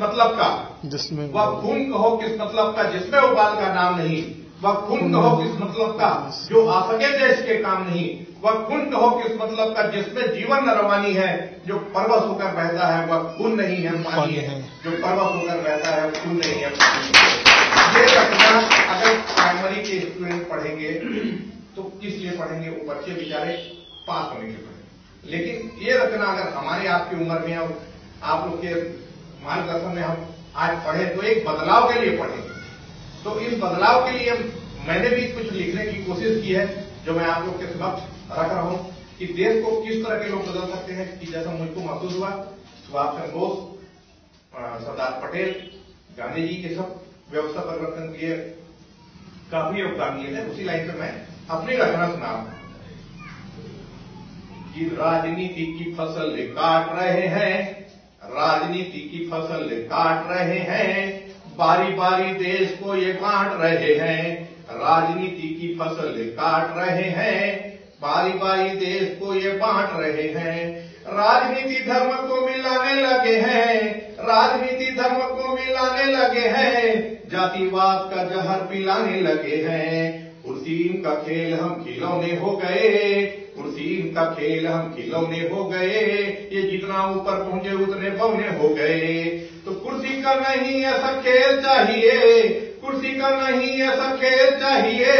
मतलब का, जिसमें वह खून कहो किस मतलब का जिसमें उबाल का नाम नहीं, वह खून कहो किस मतलब का जो आ सके देश के काम नहीं, वह खून कहो किस मतलब का जिसमें जीवन न रवानी है, जो परवश होकर बहता है वह खून नहीं है पानी है, जो परवश होकर बहता है खून नहीं है पानी है। ये रचना अगर प्राइमरी के स्टूडेंट पढ़ेंगे तो किस लिए पढ़ेंगे, वो बच्चे बेचारे पास होने के पढ़ेंगे। लेकिन ये रचना अगर हमारे आपकी उम्र में और आप लोग के मार्गदर्शन में हम आज पढ़े तो एक बदलाव के लिए पढ़े। तो इस बदलाव के लिए मैंने भी कुछ लिखने की कोशिश की है जो मैं आप लोग के समक्ष रख रहा हूं कि देश को किस तरह के लोग बदल सकते हैं। कि जैसा मुझको महसूस हुआ सुभाष चंद्र बोस, सरदार पटेल, गांधी जी के सब व्यवस्था परिवर्तन के काफी योगदान दिए थे। उसी लाइन से मैं अपनी रचना सुना रहा हूं कि राजनीति की फसल काट रहे हैं, राजनीति की फसल काट रहे हैं, बारी बारी देश को ये बांट रहे हैं। राजनीति की फसल काट रहे हैं, बारी बारी देश को ये बांट रहे हैं। राजनीति धर्म को मिलाने लगे हैं, राजनीति धर्म को मिलाने लगे हैं, जातिवाद का जहर पिलाने लगे हैं। कुर्सीन का खेल हम खिलौने हो गए, कुर्सीन का खेल हम खिलौने हो गए, ये जितना ऊपर पहुंचे उतने बौने हो गए। तो कुर्सी का नहीं ऐसा खेल चाहिए, कुर्सी का नहीं ऐसा खेल चाहिए,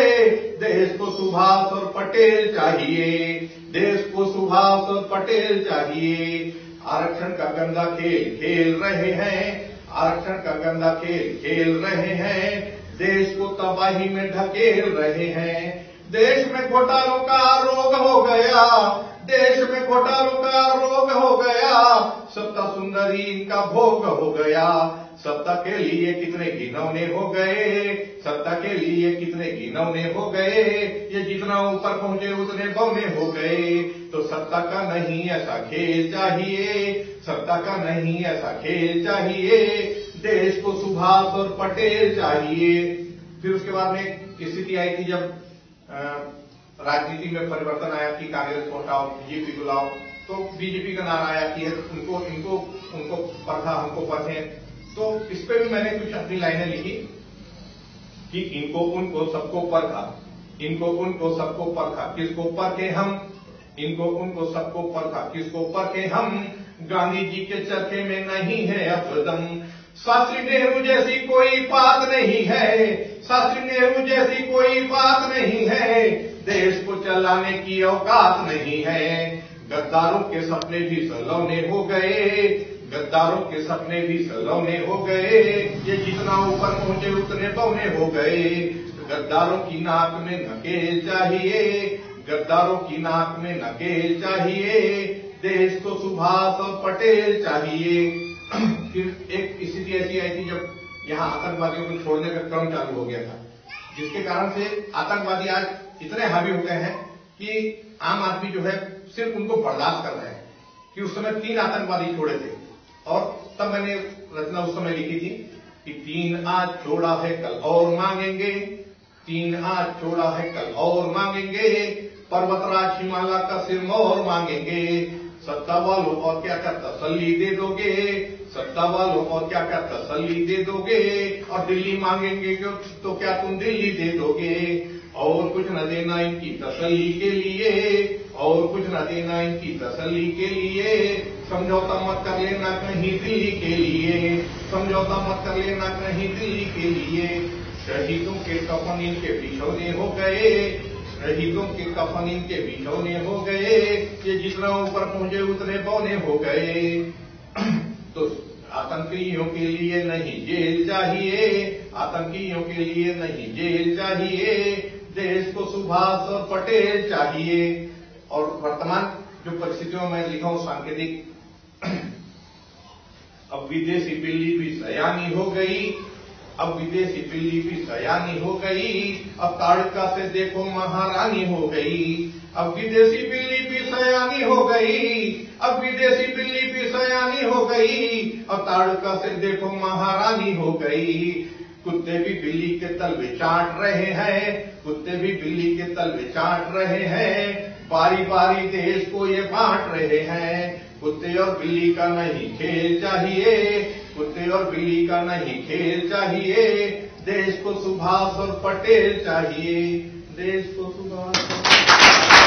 देश को सुभाष और पटेल चाहिए, देश को सुभाष और पटेल चाहिए। आरक्षण का गंदा खेल खेल रहे हैं, आरक्षण का गंदा खेल खेल रहे हैं, देश को तबाही में ढकेल रहे हैं। देश में घोटालों का रोग हो गया, देश में घोटालों का रोग हो गया, सत्ता सुंदरी इनका भोग हो गया। सत्ता के लिए कितने घिनौने हो गए, सत्ता के लिए कितने घिनौने हो गए, ये जितना ऊपर पहुंचे उतने बौने हो गए। तो सत्ता का नहीं ऐसा खेल चाहिए, सत्ता का नहीं ऐसा खेल चाहिए, देश को सुभाष और पटेल चाहिए। फिर उसके बाद में स्थिति आई थी जब राजनीति में परिवर्तन आया कि कांग्रेस को हटाओ, बीजेपी को लाओ, तो बीजेपी का नारा आया कि उनको परखा हमको परखे। तो इस पे भी मैंने कुछ अपनी लाइनें लिखी कि इनको उनको सबको परखा, इनको उनको सबको परखा, किसको परखे हम, इनको उनको सबको परखा, किसको परखे हम, गांधी जी के चरखे में नहीं है अबदम। शास्त्री नेहरू जैसी कोई बात नहीं है, शास्त्री नेहरू जैसी कोई बात नहीं है, देश को चलाने की औकात नहीं है। गद्दारों के सपने भी सलौने हो गए, गद्दारों के सपने भी सलौने हो गए, ये जितना ऊपर पहुंचे उतने बौने हो गए। गद्दारों की नाक में नकेल चाहिए, गद्दारों की नाक में नकेल चाहिए, देश को सुभाष और पटेल चाहिए। फिर एक स्थिति ऐसी आई थी जब यहाँ आतंकवादियों को छोड़ने का क्रम चालू हो गया था, जिसके कारण से आतंकवादी आज इतने हावी हो गए हैं कि आम आदमी जो है सिर्फ उनको बर्दाश्त कर रहे हैं। कि उस समय 3 आतंकवादी छोड़े थे और तब मैंने रचना उस समय लिखी थी कि 3 आज छोड़ा है कल और मांगेंगे, 3 आज छोड़ा है कल और मांगेंगे, पर्वतराज हिमालय का सिरमौर मांगेंगे। सत्ता वालों और क्या क्या तसल्ली दे दोगे, सत्ता वालों और क्या क्या तसल्ली दे दोगे, और दिल्ली मांगेंगे तो क्या तुम दिल्ली दे दोगे। और कुछ न देना इनकी तसल्ली के लिए, और कुछ न देना इनकी तसल्ली के लिए, समझौता मत कर लेना कहीं दिल्ली के लिए, समझौता मत कर लेना कहीं दिल्ली के लिए। शहीदों के कफन इनके बिछौने हो गए, शहीदों के कफन इनके बिछौने हो गए, ये जितना ऊपर पहुंचे उतने बौने हो गए। तो आतंकियों के लिए नहीं जेल चाहिए, आतंकियों के लिए नहीं जेल चाहिए, देश को सुभाष और पटेल चाहिए। और वर्तमान जो परिस्थितियों में लिखा हूं सांकेतिक, अब विदेशी बिल्ली भी सयानी हो गई, अब विदेशी बिल्ली भी सयानी हो गई, अब ताड़का से देखो महारानी हो गई। अब विदेशी बिल्ली भी सयानी हो गई, अब विदेशी बिल्ली भी सयानी हो गई, अब ताड़का से देखो महारानी हो गई। कुत्ते भी बिल्ली के तलवे चाट रहे हैं, कुत्ते भी बिल्ली के तलवे चाट रहे हैं, बारी बारी देश को ये बांट रहे हैं। कुत्ते और बिल्ली का नहीं खेल चाहिए, कुत्ते और बिल्ली का नहीं खेल चाहिए, देश को सुभाष और पटेल चाहिए, देश को सुभाष और